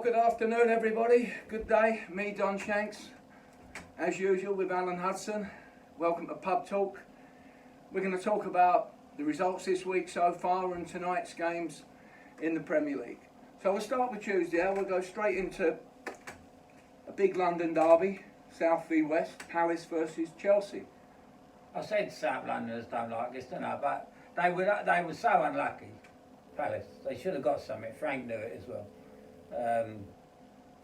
good afternoon everybody. Good day. Me, Don Shanks, as usual with Alan Hudson. Welcome to Pub Talk. We're going to talk about the results this week so far and tonight's games in the Premier League. So we'll start with Tuesday. We'll go straight into a big London derby, South v West, Palace versus Chelsea. I said South Londoners don't like this, don't I? But they were so unlucky. Palace. They should have got something. Frank knew it as well.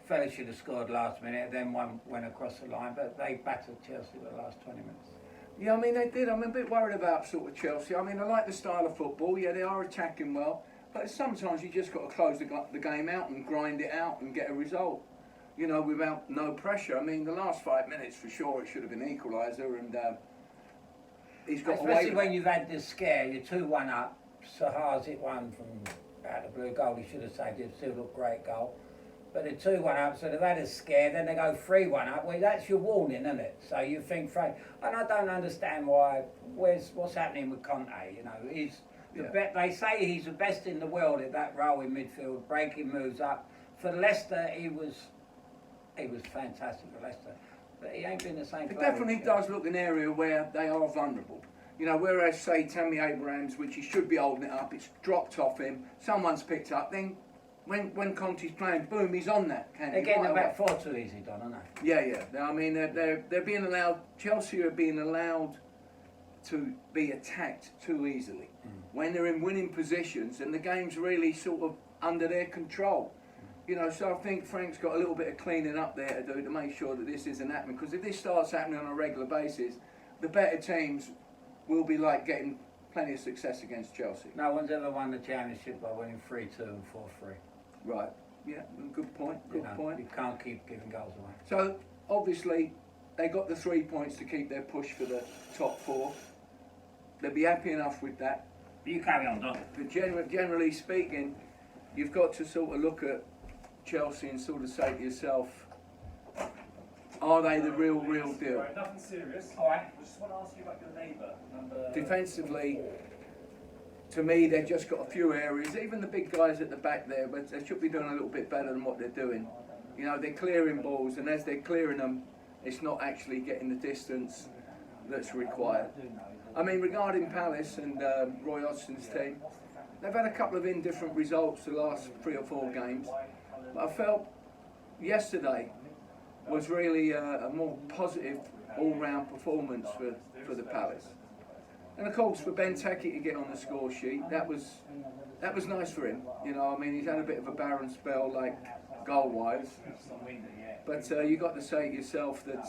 Fellas should have scored last minute, then one went across the line, but they battered Chelsea the last 20 minutes. Yeah, I mean they did. I'm a bit worried about sort of Chelsea. I mean I like the style of football. Yeah, they are attacking well, but sometimes you just got to close the game out and grind it out and get a result. You know, without no pressure. I mean the last 5 minutes for sure it should have been equaliser, and he's got away. Especially when you've had this scare, you're 2-1 up. Sahar's hit one from out the blue goal. He should have saved it. Still looked great goal. But they're 2-1 up, so they've had a scare. Then they go 3-1 up. Well, that's your warning, isn't it? So you think, Frank, and I don't understand why. What's happening with Conte? You know, he's they say he's the best in the world at that role in midfield, breaking moves up. For Leicester, he was fantastic for Leicester, but he ain't been the same. It definitely does look an area where they are vulnerable. You know, whereas, say, Tammy Abrahams, which he should be holding it up, it's dropped off him, someone's picked up, then when Conte's playing, boom, he's on that. They're getting the back four too easy, Don, aren't they? Yeah. I mean, they're being allowed, Chelsea are being allowed to be attacked too easily. When they're in winning positions and the game's really sort of under their control. You know, so I think Frank's got a little bit of cleaning up there to do to make sure that this isn't happening. Because if this starts happening on a regular basis, the better teams will be like getting plenty of success against Chelsea. No one's ever won the championship by winning 3-2 and 4-3. Right. Yeah. Good point. Good point. You can't keep giving goals away. So obviously they got the 3 points to keep their push for the top four. They'll be happy enough with that. You carry on, Don. But generally speaking, you've got to sort of look at Chelsea and sort of say to yourself, are they the real deal? Right, nothing serious. All right. I just want to ask you about your neighbour. Defensively, to me, they've just got a few areas. Even the big guys at the back there, but they should be doing a little bit better than what they're doing. You know, they're clearing balls, and as they're clearing them, it's not actually getting the distance that's required. I mean, regarding Palace and Roy Hodgson's team, they've had a couple of indifferent results the last 3 or 4 games. But I felt yesterday was really a more positive all-round performance for the Palace. And of course for Benteke to get on the score sheet, that was nice for him. You know, I mean he's had a bit of a barren spell like goal-wise. But you got to say to yourself that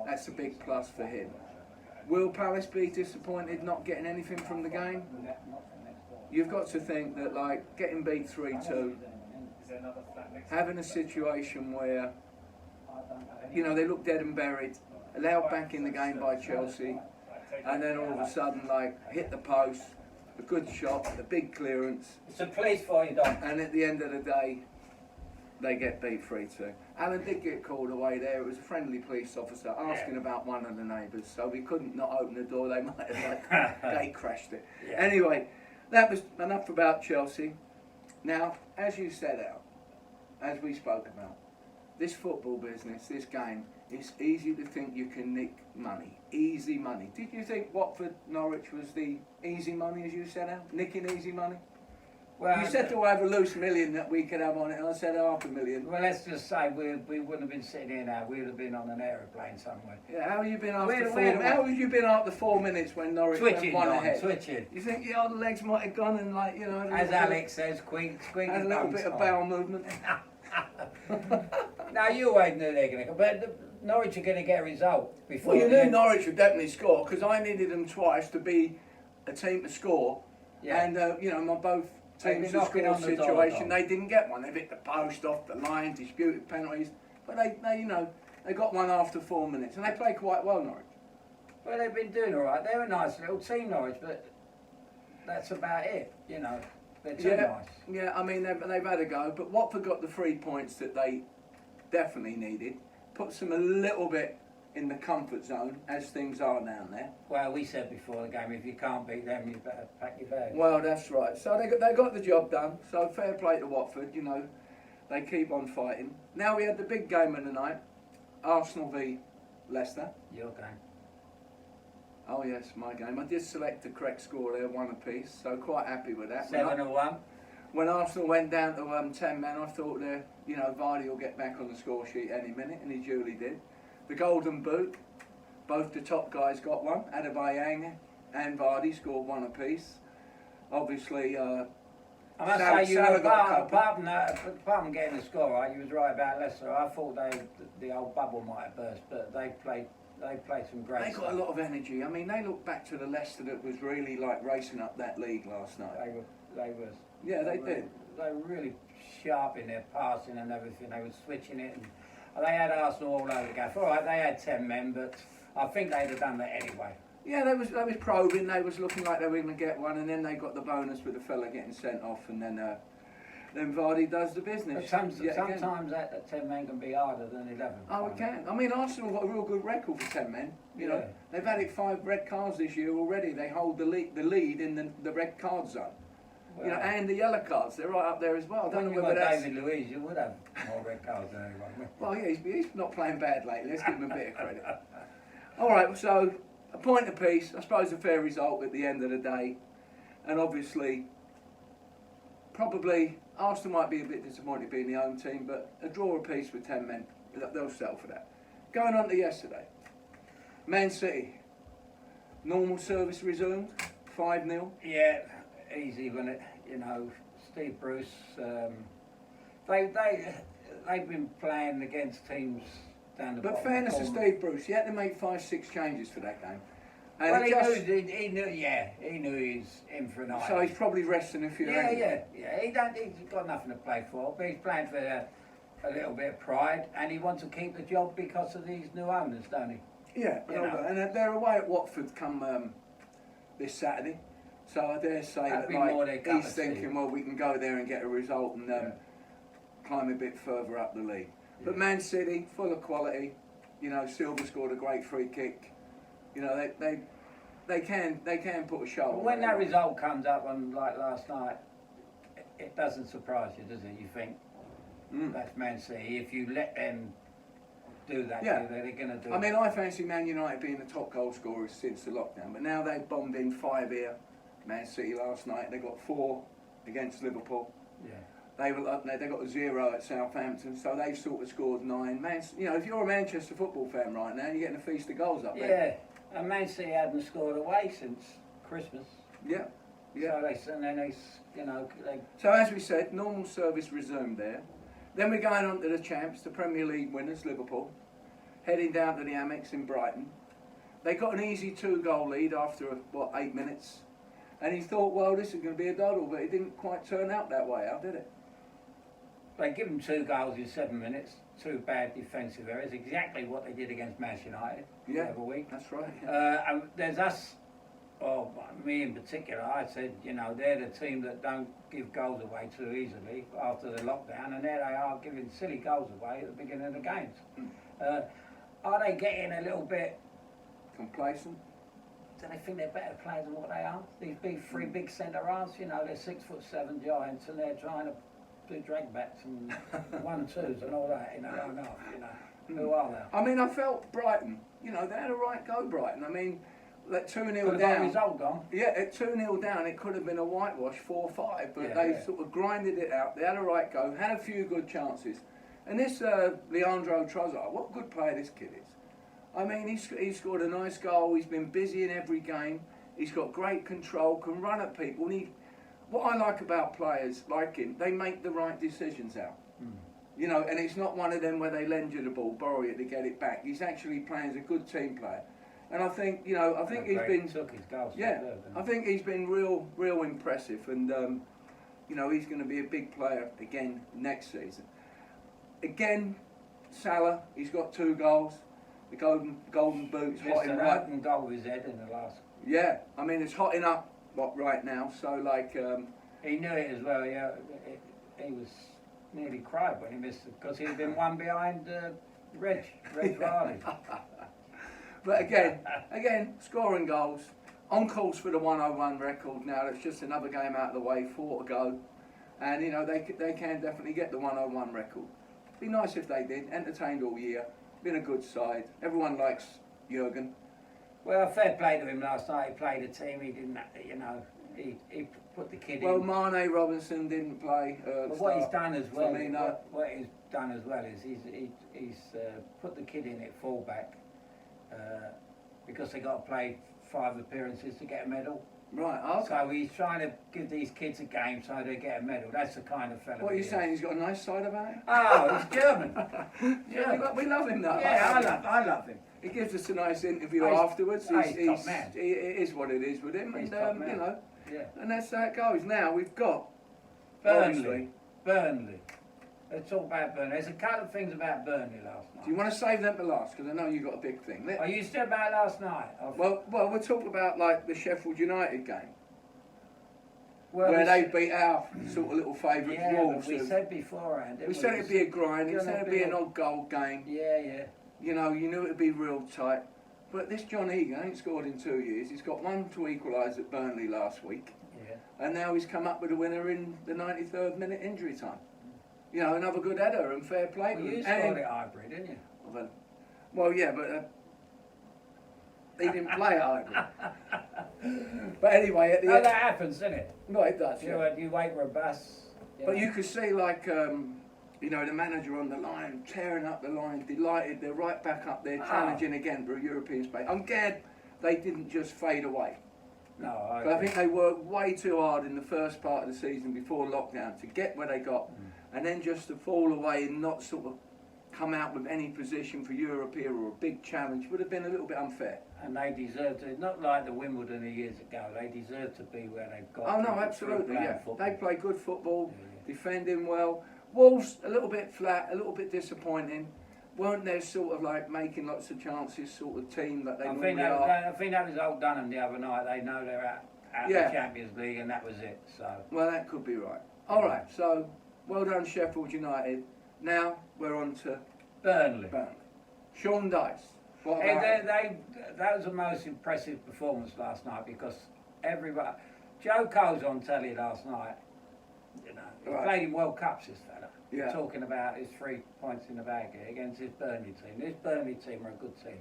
that's a big plus for him. Will Palace be disappointed not getting anything from the game? You've got to think that like getting beat 3-2, having a situation where you know they look dead and buried, allowed back in the game by Chelsea, and then all of a sudden like hit the post, a good shot, a big clearance. It's a place for you, Don. And at the end of the day, they get beat 3-2. Alan did get called away there. It was a friendly police officer asking about one of the neighbours, so we couldn't not open the door. They might have like gate crashed it. Yeah. Anyway, that was enough about Chelsea. Now, as you set out, as we spoke about, this football business, this game, it's easy to think you can nick money. Easy money. Did you think Watford Norwich was the easy money as you set out? Nicking easy money? Well, you said to have a loose million that we could have on it, and I said $500,000. Well, let's just say we wouldn't have been sitting here now. We would have been on an aeroplane somewhere. Yeah, how have you been after 4 minutes when Norwich won ahead? Twitching. You think your old legs might have gone and like, you know... As Alex says, squeak had a little bit of bowel movement. Now, you always knew they were going to go, but Norwich are going to get a result before... Well, you knew Norwich would definitely score, because I needed them twice to be a team to score. Yeah. And, you know, my both... teams to score situation, they didn't get one. They hit the post off the line, disputed penalties, but they you know, they got one after 4 minutes, and they played quite well, Norwich. Well, they've been doing all right. They're a nice little team, Norwich, but that's about it. You know, they're too nice. Yeah, I mean they've had a go, but Watford got the 3 points that they definitely needed. Puts them a little bit in the comfort zone as things are down there. Well, we said before the game, if you can't beat them, you better pack your bags. Well, that's right. So they got the job done. So fair play to Watford, you know. They keep on fighting. Now we had the big game of the night, Arsenal v Leicester. Your game. Oh yes, my game. I did select the correct score there, 1 apiece, so quite happy with that. 7-1. When Arsenal went down to 10 men, I thought Vardy will get back on the score sheet any minute, and he duly did. The Golden Boot, both the top guys got one. Adebayor and Vardy scored 1 apiece. Obviously, I must say, you were apart from getting the score right, you was right about Leicester. I thought the old bubble might have burst, but they played some great They stuff. got a lot of energy. I mean, they look back to the Leicester that was really like racing up that league last night. They was. Yeah, they did. They were really sharp in their passing and everything. They were switching it, and they had Arsenal all over the gaff. All right, they had 10 men, but I think they'd have done that anyway. Yeah, they was probing. They was looking like they were going to get one, and then they got the bonus with the fella getting sent off, and then Vardy does the business. But sometimes that 10 men can be harder than 11. Oh, it can. I mean, Arsenal got a real good record for 10 men. You know, they've had 5 red cards this year already. They hold the lead in the red card zone. Well, you know, and the yellow cards, they're right up there as well. I don't know whether that's... David Luiz, you would have more red cards than anyone. Well, yeah, he's not playing bad lately. Let's give him a bit of credit. All right, so a point apiece. I suppose a fair result at the end of the day. And obviously, probably Arsenal might be a bit disappointed being the home team, but a draw apiece with 10 men, they'll settle for that. Going on to yesterday, Man City, normal service resumed, 5-0. Yeah, easy, wasn't it? You know, Steve Bruce. They've been playing against teams down the bottom. But fairness to Steve Bruce, he had to make 5-6 changes for that game. And well, he knew he was in for an eye. So he's probably resting a few. Yeah. He's got nothing to play for, but he's playing for a little bit of pride, and he wants to keep the job because of these new owners, don't he? Yeah, and they're away at Watford come this Saturday. So I dare say he's thinking, well, we can go there and get a result and climb a bit further up the league. Yeah. But Man City, full of quality. You know, Silva scored a great free kick. You know, they can put a show. Well, when that result comes up on like last night, it doesn't surprise you, does it? You think that's Man City. If you let them do that, they're going to do. I mean, I fancy Man United being the top goal scorers since the lockdown, but now they've bombed in 5 here. Man City last night, they got 4 against Liverpool. Yeah. They were up there. They got a 0 at Southampton, so they've sort of scored 9. You know, if you're a Manchester football fan right now, you're getting a feast of goals up there. Yeah, and Man City hadn't scored away since Christmas. Yeah. So as we said, normal service resumed there. Then we're going on to the champs, the Premier League winners, Liverpool, heading down to the Amex in Brighton. They got an easy 2-goal lead after 8 minutes. And he thought, well, this is going to be a doddle, but it didn't quite turn out that way, did it? They give them 2 goals in 7 minutes, 2 bad defensive errors, exactly what they did against Manchester United the other week. That's right. Yeah. And there's us, or me in particular, I said, you know, they're the team that don't give goals away too easily after the lockdown, and there they are giving silly goals away at the beginning of the games. Are they getting a little bit complacent? Do they think they're better players than what they are? These 3 big centre halves, you know, they're 6'7" giants, and they're trying to do drag backs and 1-2s and all that. You know, who are they? I mean, I felt Brighton. You know, they had a right go, Brighton. I mean, let 2-0 down. Result gone. Yeah, at 2-0 down, it could have been a whitewash, 4-5, but they sort of grinded it out. They had a right go, had a few good chances, and this Leandro Trossard, what a good player this kid is. I mean, he's scored a nice goal. He's been busy in every game. He's got great control, can run at people. And what I like about players like him, they make the right decisions out. You know, and it's not one of them where they lend you the ball, borrow it to get it back. He's actually playing as a good team player. And I think, he's been... Took his goals I think he's been real impressive. And, he's going to be a big player again next season. Again, Salah, he's got 2 goals. The golden boot's hotting right. And goal with his head in the last. Yeah, I mean it's hotting up right now. So he knew it as well. Yeah, he was nearly cried when he missed it because he'd been one behind Reg Vardy. But again, scoring goals on course for the 101 record. Now it's just another game out of the way, 4 to go, and you know they can definitely get the 101 record. Be nice if they did. Entertained all year, been a good side. Everyone likes Jurgen. Well, fair play to him last night. He played a team. He didn't, you know, he put the kid Well, in. Mane Robinson didn't play. But what he's done as well, Firmino. what he's done as well is he's put the kid in at fullback because they got to play 5 appearances to get a medal. Right, okay. So he's trying to give these kids a game so they get a medal. That's the kind of fella. What are you he is. saying? He's got a nice side about him? Oh, he's German. Yeah, we love him though. Yeah, I love him. He gives us a nice interview He's- afterwards. he's top man. It is what it is with him, He's and top man. you know, Yeah. and that's how it goes. Now we've got Burnley. Let's talk about Burnley. There's a couple of things about Burnley last night. Do you want to save them for last? Because I know you've got a big thing. Are you still about last night? Well, we'll talk about like the Sheffield United game Well, where we they s- beat our sort of little favourites, Yeah, Wolves. but we said beforehand. We said it'd be a grind. We Gonna said it'd be be a- an odd goal game. Yeah. You know, you knew it'd be real tight. But this John Egan ain't scored in 2 years. He's got one to equalise at Burnley last week. Yeah. And now he's come up with a winner in the 93rd minute injury time. You know, another good header and fair play. Well, to you him. scored it hybrid, didn't you? Well, yeah, but he didn't play at Highbury. But anyway, at the Oh, end, that happens, doesn't it? no, it does. You, Yeah. you wait for a bus. But you could see, like, you know, the manager on the line, tearing up the line, delighted. They're right back up there, challenging again for a European space. I'm glad they didn't just fade away. No, But I think they worked way too hard in the first part of the season before lockdown to get where they got, and then just to fall away and not sort of come out with any position for Europe here or a big challenge would have been a little bit unfair. And they deserve to, not like the Wimbledon of years ago, they deserve to be where they've got. Oh no, to absolutely, playing yeah. football. They play good football, Yeah. defending well. Wolves a little bit flat, a little bit disappointing. Weren't they sort of like making lots of chances sort of team that they I normally think are? I think that was Old Dunham the other night. They know they're out Yeah. of the Champions League, and that was it. So Well, that could be right. All right, so well done Sheffield United. Now we're on to Burnley. Burnley. Sean Dice. What Hey, about him? that was the most impressive performance last night because everybody. Joe Cole's on telly last night. You know, he Right. played in World Cups. This fella. Yeah. Talking about his 3 points in the bag here against his Burnley team. This Burnley team are a good team.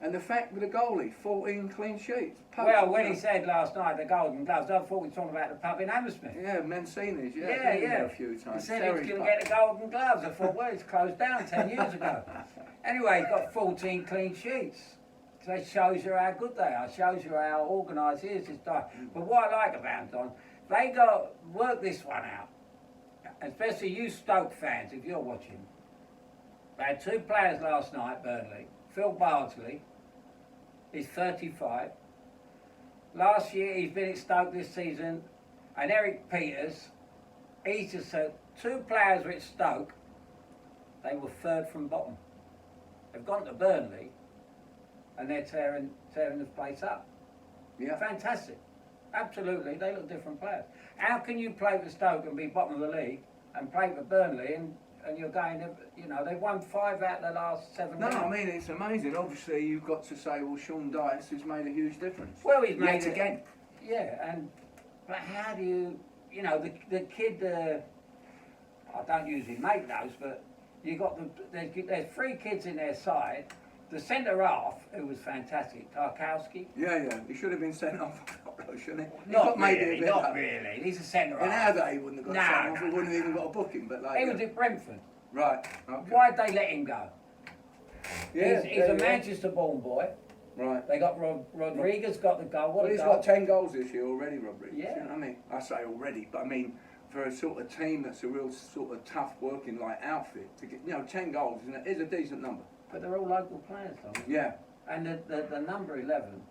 And the fact with the goalie, 14 clean sheets. Well, when he said last night the Golden Gloves, I thought we were talking about the pub in Hammersmith. Yeah, Mancini's, yeah. Yeah, been there yeah. a few He times. said he was Terry's going to pub. get the Golden Gloves. I thought, well, it's closed down 10 years ago. Anyway, he's got 14 clean sheets. So it shows you how good they are. Shows you how organised he is. This guy. But what I like about Don, they got work this one out. Especially you Stoke fans, if you're watching. They had 2 players last night, Burnley. Phil Bardsley, he's 35. Last year he's been at Stoke this season. And Eric Peters, he's just said 2 players were at Stoke. They were 3rd from bottom. They've gone to Burnley and they're tearing the place up. Yeah. Fantastic. Absolutely, they look different players. How can you play for Stoke and be bottom of the league and play for Burnley and you're going, you know, they've won 5 out of the last 7 No, games. I mean, it's amazing. Obviously, you've got to say, well, Sean Dice has made a huge difference. Well, he's made Yet it again. Yeah, but how do you know, the kid, I don't usually make those, but you got there's 3 kids in their side. The centre half, who was fantastic, Tarkowski. Yeah. He should have been sent off, shouldn't he? Not maybe really, a bit not like- really. He's a centre In our half. day, he wouldn't have got No, sent off. He no, wouldn't have no. even got a booking. But like, He was at Brentford. right. Okay. Why'd they let him go? Yeah, he's there a you go. Manchester-born boy. Right. They got Rodriguez got the goal. What Well, a he's goal. got 10 goals this year already, Rodriguez. Yeah. You know what I mean? I say already, but I mean, for a sort of team that's a real sort of tough working like outfit, to get, you know, 10 goals is a decent number. But they're all local players, though. Yeah. And the number 11,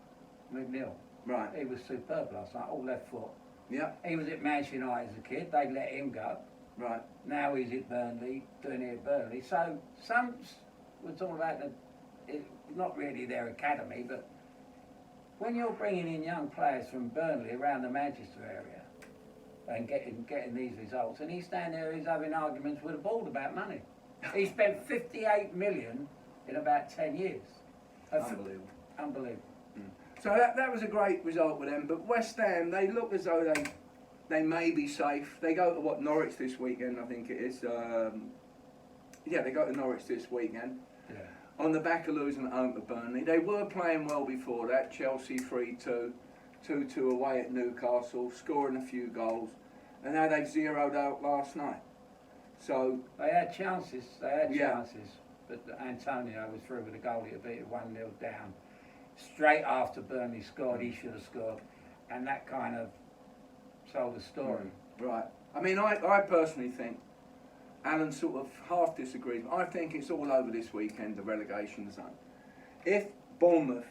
McNeil, Right. he was superb last night, all left foot. Yeah. He was at Manchester United as a kid. They let him go. Right. Now he's at Burnley, doing it at Burnley. So some we're talking about not really their academy, but when you're bringing in young players from Burnley around the Manchester area and getting these results, and he's standing there, he's having arguments with the board about money. He spent 58 million in about 10 years. Unbelievable. Unbelievable. So that was a great result with them. But West Ham, they look as though they may be safe. They go to Norwich this weekend, I think it is. Yeah, they go to Norwich this weekend. Yeah. On the back of losing at home to Burnley. They were playing well before that. Chelsea 3-2, 2-2 away at Newcastle, scoring a few goals. And now they've zeroed out last night. So They had chances, Yeah. but Antonio was through with a goalie to beat it 1-0 down. Straight after Burnley scored, he should have scored, and that kind of told the story. Right. I mean, I personally think, Alan sort of half disagrees, but I think it's all over this weekend, the relegation zone. If Bournemouth,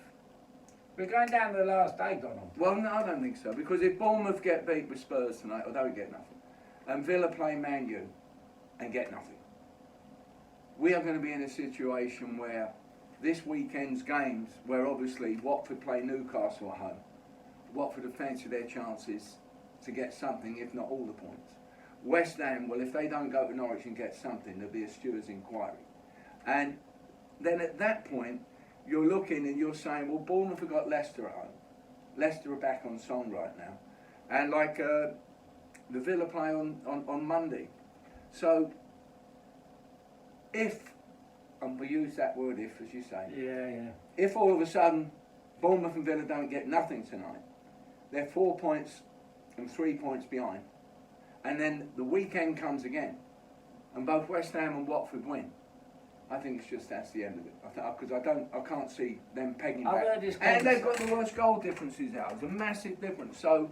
We're going down to the last day, Donald. well, no, I don't think so, because if Bournemouth get beat with Spurs tonight, or don't get nothing, and Villa play Man U and get nothing, we are going to be in a situation where this weekend's games, where obviously Watford play Newcastle at home, Watford have fancied their chances to get something, if not all the points. West Ham, well, if they don't go to Norwich and get something, there'll be a steward's inquiry. And then at that point, you're looking and you're saying, well, Bournemouth have got Leicester at home. Leicester are back on song right now. And like the Villa play on Monday. So if, and we use that word if, as you say, Yeah. if all of a sudden Bournemouth and Villa don't get nothing tonight, they're 4 points and 3 points behind. And then the weekend comes again, and both West Ham and Watford win. I think it's just that's the end of it. Because I can't see them pegging I've back. heard this And they've got the worst goal differences out. It's a massive difference. So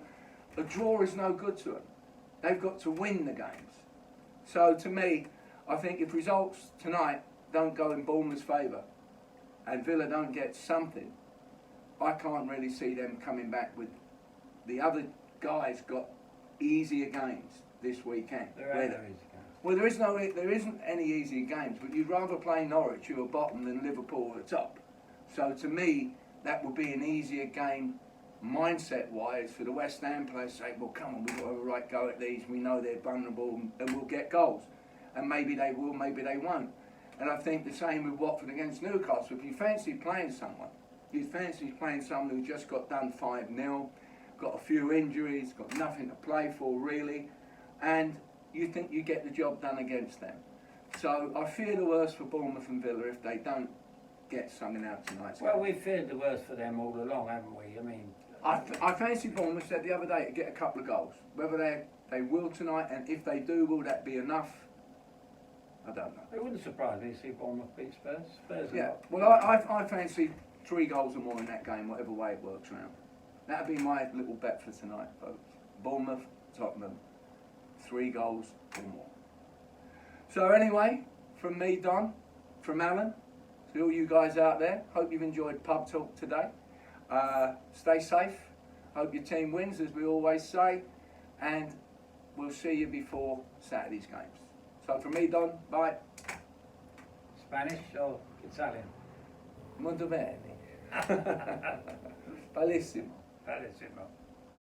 a draw is no good to them. They've got to win the games. So to me, I think if results tonight don't go in Bournemouth's favour, and Villa don't get something, I can't really see them coming back with the other guys got easier games this weekend. Well, there isn't any easier games, but you'd rather play Norwich, who are bottom, than Liverpool at the top. So to me, that would be an easier game, mindset-wise, for the West Ham players to say, well, come on, we've got to have a right go at these. We know they're vulnerable, and we'll get goals. And maybe they will, maybe they won't. And I think the same with Watford against Newcastle. If you fancy playing someone, who just got done 5-0, got a few injuries, got nothing to play for really, and you think you get the job done against them. So I fear the worst for Bournemouth and Villa if they don't get something out tonight. Well, we've feared the worst for them all along, haven't we? I mean, I fancy Bournemouth, said the other day, to get a couple of goals. Whether they will tonight, and if they do, will that be enough? I don't know. it wouldn't surprise me to see Bournemouth beat Spurs. Spurs are Yeah, not- well, I fancy 3 goals or more in that game, whatever way it works round. That'd be my little bet for tonight, folks. Bournemouth, Tottenham, 3 goals or more. So anyway, from me, Don, from Alan, to all you guys out there, hope you've enjoyed Pub Talk today. Stay safe. Hope your team wins, as we always say, and we'll see you before Saturday's games. So from me, Don, bye. Spanish or Italian? Molto bene. Bellissimo. Bellissimo.